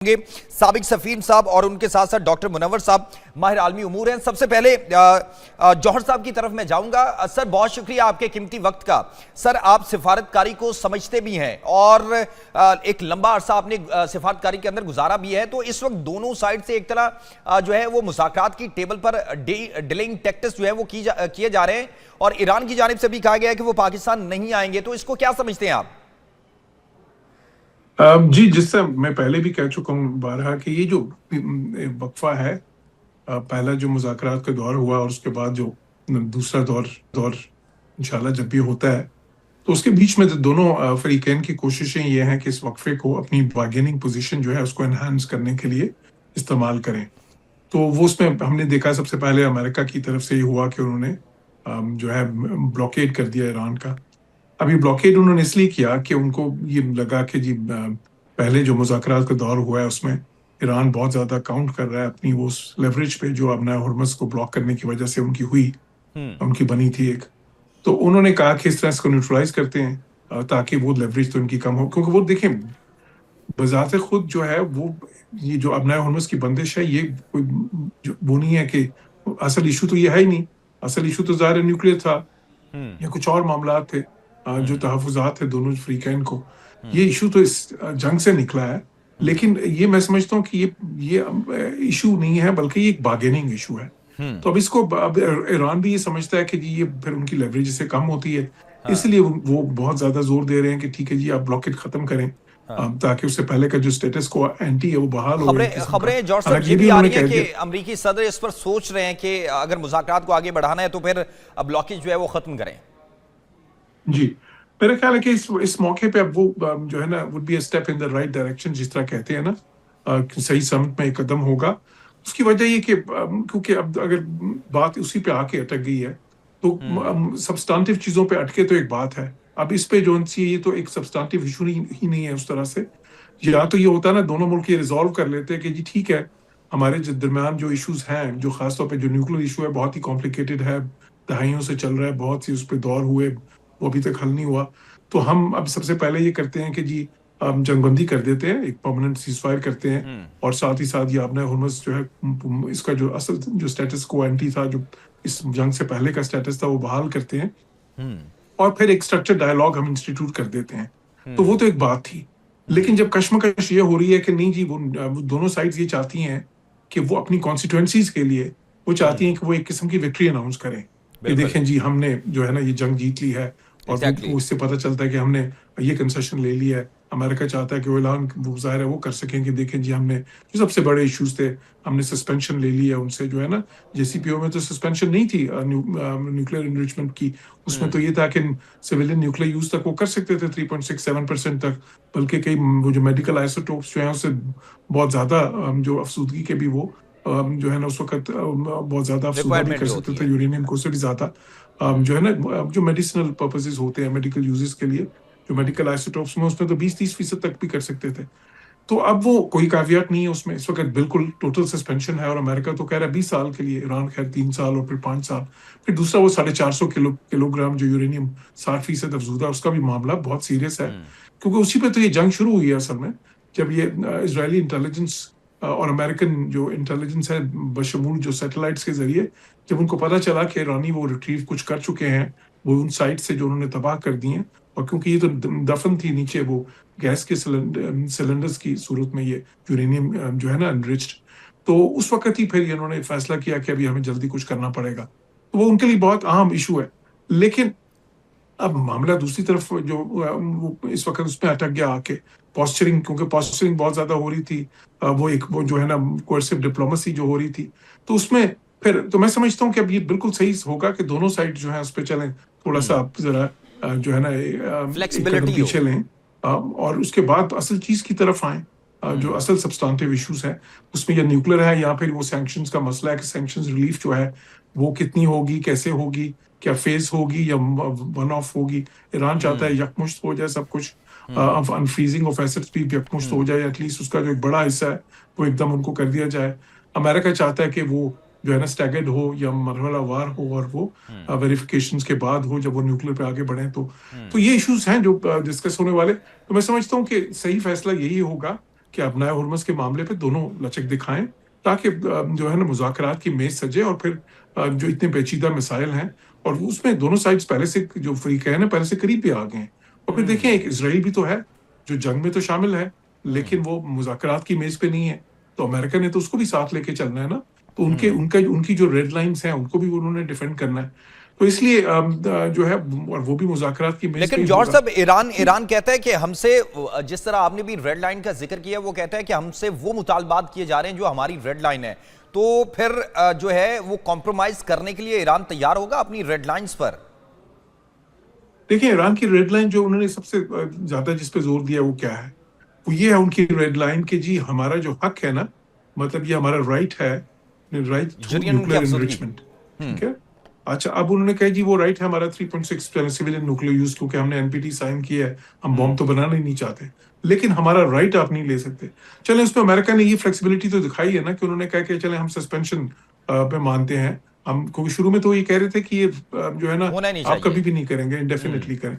گے سابق سفیر صاحب اور ان کے ساتھ ساتھ ڈاکٹر منور صاحب ماہر عالمی امور ہیں. سب سے پہلے جوہر صاحب کی طرف میں جاؤں گا. سر بہت شکریہ آپ کے قیمتی وقت کا. سر آپ سفارتکاری کو سمجھتے بھی ہیں اور ایک لمبا عرصہ آپ نے سفارتکاری کے اندر گزارا بھی ہے, تو اس وقت دونوں سائڈ سے ایک طرح جو ہے وہ مذاکرات کی ٹیبل پر ڈیلنگ ٹیکٹس جو ہے وہ کیے جا رہے ہیں اور ایران کی جانب سے بھی کہا گیا ہے کہ وہ پاکستان نہیں آئیں گے, تو اس کو کیا سمجھتے ہیں آپ؟ جی, جس سے میں پہلے بھی کہہ چکا ہوں بارہا کہ یہ جو وقفہ ہے, پہلا جو مذاکرات کا دور ہوا اور اس کے بعد جو دوسرا دور انشاءاللہ جب بھی ہوتا ہے, تو اس کے بیچ میں دونوں فریقین کی کوششیں یہ ہیں کہ اس وقفے کو اپنی بارگیننگ پوزیشن جو ہے اس کو انہانس کرنے کے لیے استعمال کریں. تو وہ اس میں ہم نے دیکھا سب سے پہلے امریکہ کی طرف سے یہ ہوا کہ انہوں نے جو ہے بلاکیڈ کر دیا ایران کا. ابھی بلاکیڈ انہوں نے اس لیے کیا کہ ان کو یہ لگا کہ جی پہلے جو مذاکرات کا دور ہوا ہے اس میں ایران بہت زیادہ کاؤنٹ کر رہا ہے اپنی وہ لیوریج پہ جو ابنائے ہرمز کو بلاک کرنے کی وجہ سے ان کی ہوئی, ان کی بنی تھی ایک. تو انہوں نے کہا کہ اس طرح اس کو نیوٹرلائز کرتے ہیں تاکہ وہ لیوریج تو ان کی کم ہو, کیونکہ وہ دیکھیں بذات خود جو ہے وہ یہ جو ابنائے ہرمز کی بندش ہے یہ کوئی وہ نہیں ہے کہ اصل ایشو تو یہ ہے ہی نہیں. اصل ایشو تو ظاہر نیوکلیئر تھا یا کچھ اور معاملات تھے جو تحفظات ہیں دونوں فریقین کو. یہ ایشو تو اس جنگ سے نکلا ہے, لیکن یہ میں سمجھتا ہوں کہ یہ ایشو نہیں ہے بلکہ یہ ایک بارگیننگ ایشو ہے. تو اب اس کو اب ایران بھی یہ سمجھتا ہے کہ جی یہ پھر ان کی لیوریج سے کم ہوتی ہے, اس لیے وہ بہت زیادہ زور دے رہے ہیں کہ ٹھیک ہے جی آپ بلاکیڈ ختم کریں تاکہ اس سے پہلے کا جو سٹیٹس کو اینٹی ہے وہ بحال ہو. خبریں جوہر صاحب یہ بھی آ رہی ہیں کہ امریکی صدر اس پر سوچ رہے ہیں کہ اگر مذاکرات کو آگے بڑھانا ہے تو پھر بلاکیج جو ہے وہ ختم کریں. جی, میرا خیال ہے کہ اس موقع پہ اب وہ جو ہے نا would be a step in the right direction جس طرح کہتے ہیں نا, صحیح سمت میں ایک قدم ہوگا. اس کی وجہ یہ کہ کیونکہ اب اگر بات اسی پہ آ کے اٹک گئی ہے تو سبسٹانٹیو چیزوں پہ اٹکے تو ایک بات ہے, اب اس پہ جو یہ تو ایک سبسٹانٹیو ایشو ہی نہیں ہے اس طرح سے. یا تو یہ ہوتا ہے نا دونوں ملک یہ ریزالو کر لیتے ہیں کہ جی ٹھیک ہے ہمارے درمیان جو ایشوز ہیں, جو خاص طور پہ جو نیوکلیر ایشو ہے بہت ہی کمپلیکیٹڈ ہے, دہائیوں سے چل رہا ہے, بہت سی اس پہ دور ہوئے, وہ ابھی تک حل نہیں ہوا. تو ہم اب سب سے پہلے یہ کرتے ہیں کہ جی جنگ بندی کر دیتے ہیں, ایک پرماننٹ سیز فائر کرتے ہیں, اور ساتھ ہی ساتھ یہ ابنائے ہرمز جو ہے اس کا جو اصل جو سٹیٹس کو اینٹی تھا, جو اس جنگ سے پہلے کا سٹیٹس تھا, وہ بحال کرتے ہیں, اور پھر ایک سٹرکچر ڈائلاگ ہم انسٹیٹیوٹ کر دیتے ہیں. تو وہ تو ایک بات تھی. لیکن جب کشمکش یہ ہو رہی ہے کہ نہیں جی وہ دونوں سائڈز یہ چاہتی ہیں کہ وہ اپنی کانسٹیٹوئنسیز کے لیے وہ چاہتی ہیں کہ وہ ایک قسم کی وکٹری اناؤنس کریں کہ دیکھیں جی ہم نے جو ہے نا یہ جنگ جیت لی ہے, اور وہ اس سے پتہ چلتا ہے کہ ہم نے یہ کنسیشن لے لی ہے. امریکہ چاہتا ہے کہ وہ اعلان وہ ظاہر ہے وہ کر سکیں کہ دیکھیں جی ہم نے جو سب سے بڑے ایشوز تھے ہم نے سسپینشن لے لی ہے ان سے, جو ہے نا جے سی پی او میں تو سسپینشن نہیں تھی نیوکلیر انریچمنٹ کی, اس میں تو یہ تھا کہ سویلین نیوکلیر یوز تک وہ کر سکتے تھے 3.67% تک, بلکہ کئی وہ جو میڈیکل آئسوٹوپس جو ہیں اس سے بہت زیادہ جو افسودگی کے بھی وہ جو ہے نا اس وقت بہت زیادہ افسودہ بھی کر سکتے تھے یورینیم کو سے بھی زیادہ, جو ہے نا جو میڈیسنل پرپسز ہوتے ہیں میڈیکل یوزز کے لیے جو میڈیکل آئسوٹوپس میں اس میں تو 20-30% تک بھی کر سکتے تھے. تو اب وہ کوئی کیویات نہیں ہے اس میں, اس وقت بالکل ٹوٹل سسپینشن ہے, اور امریکہ تو کہہ رہا ہے 20 سال کے لیے, ایران خیر 3 سال اور پھر 5 سال, پھر دوسرا وہ 450 کلو گرام جو یورینیم 60% افزودہ, اس کا بھی معاملہ بہت سیریس ہے, کیونکہ اسی پہ تو یہ جنگ شروع ہوئی ہے اصل میں, جب یہ اسرائیلی انٹیلیجنس اور امریکن جو انٹیلیجنس ہے بشمول جو سیٹلائٹس کے ذریعے جب ان کو پتہ چلا کہ ایرانی وہ ریٹریو کچھ کر چکے ہیں وہ ان سائٹ سے جو انہوں نے تباہ کر دی ہیں, اور کیونکہ یہ تو دفن تھی نیچے وہ گیس کے سلنڈرز کی صورت میں یہ یورینیم جو ہے نا انریچڈ, تو اس وقت ہی پھر انہوں نے فیصلہ کیا کہ ابھی ہمیں جلدی کچھ کرنا پڑے گا. تو وہ ان کے لیے بہت اہم ایشو ہے. لیکن اب معاملہ دوسری طرف جو وہ اس وقت اس میں اٹک گیا آ کے پوسچرنگ, کیونکہ پوسچرنگ بہت زیادہ ہو رہی تھی, وہ جو ہے نا کوئرسو ڈپلومیسی جو ہو رہی تھی, تو اس میں پھر تو میں سمجھتا ہوں کہ اب یہ بالکل صحیح ہوگا کہ دونوں سائڈ جو ہیں اس پہ چلیں, تھوڑا سا آپ ذرا جو ہے نا ایک قدم پیچھے لیں, اور اس کے بعد اصل چیز کی طرف آئیں, جو اصل سبسٹانٹیو ایشوز ہیں اس میں یا نیوکلیر ہے یا پھر وہ سینکشنز کا مسئلہ ہے کہ سینکشنز ریلیف جو ہے وہ کتنی ہوگی, کیسے ہوگی, کیا فیز ہوگی یا ون آف ہوگی. ایران چاہتا ہے یکمشت ہو جائے سب کچھ, انفریزنگ آف ایسٹس بھی یکمشت ہو جائے, ایٹ لیسٹ اس کا جو ایک بڑا حصہ ہے وہ ایک دم ان کو کر دیا جائے. امریکہ چاہتا ہے کہ وہ جو ہے نا اسٹیگرڈ ہو یا مرحلہ وار ہو, اور وہ ویریفیکیشنز کے بعد ہو جب وہ نیوکلیر پہ آگے بڑھیں. تو یہ ایشوز ہیں جو ڈسکس ہونے والے. تو میں سمجھتا ہوں کہ صحیح فیصلہ یہی ہوگا کہ ابنائے ہرمز کے معاملے پہ دونوں لچک دکھائیں تاکہ جو ہے نا مذاکرات کی میز سجے اور پھر جو اتنے پیچیدہ مسائل ہیں اور اس میں دونوں سائڈز پہلے سے جو فریقین ہیں پہلے سے قریب بھی آ گئے ہیں. اور پھر دیکھیں ایک اسرائیل بھی تو ہے جو جنگ میں تو شامل ہے لیکن وہ مذاکرات کی میز پہ نہیں ہے, تو امریکہ نے تو اس کو بھی ساتھ لے کے چلنا ہے نا, تو ان کی جو ریڈ لائنز ہیں ان کو بھی انہوں نے ڈیفینڈ کرنا ہے, تو اس لیے جو ہے اور وہ بھی مذاکرات کی میز پہ لیکن ہی جوہر ہوگا. صاحب ایران کہتا ہے کہ ہم سے, جس طرح آپ نے بھی ریڈ لائن کا ذکر کیا, وہ کہتا ہے کہ ہم سے وہ مطالبات کیے جا رہے ہیں جو ہماری ریڈ لائن ہے, تو پھر جو ہے وہ کمپرومائز کرنے کے لیے ایران تیار ہوگا اپنی ریڈ لائنز پر؟ دیکھیں ایران کی ریڈ لائن جو انہوں نے سب سے زیادہ جس پہ زور دیا وہ کیا ہے, وہ یہ ہے ان کی ریڈ لائن کہ جی ہمارا جو حق ہے نا, مطلب یہ ہمارا رائٹ ہے, رائٹ ٹو یورینیم کی نیوکلیر افزودگی. انریچمنٹ, ٹھیک ہے. اچھا اب انہوں نے کہا جی وہ رائٹ ہے ہمارا 3.6 سیویلین نیوکلیر یوز, کیونکہ ہم نے NPT سائن کیا ہے, ہم بوم تو بنانا ہی نہیں چاہتے, لیکن ہمارا رائٹ آپ نہیں لے سکتے. چلیں اس میں امریکہ نے یہ فلیکسیبلٹی تو دکھائی ہے نا کہ انہوں نے کہا کہ چلیں ہم سسپینشن پہ مانتے ہیں, ہم کیونکہ شروع میں تو یہ کہہ رہے تھے کہ یہ جو ہے نا ہونا نہیں آپ چاہیے. کبھی بھی نہیں کریں گے, انڈیفینیٹلی کریں.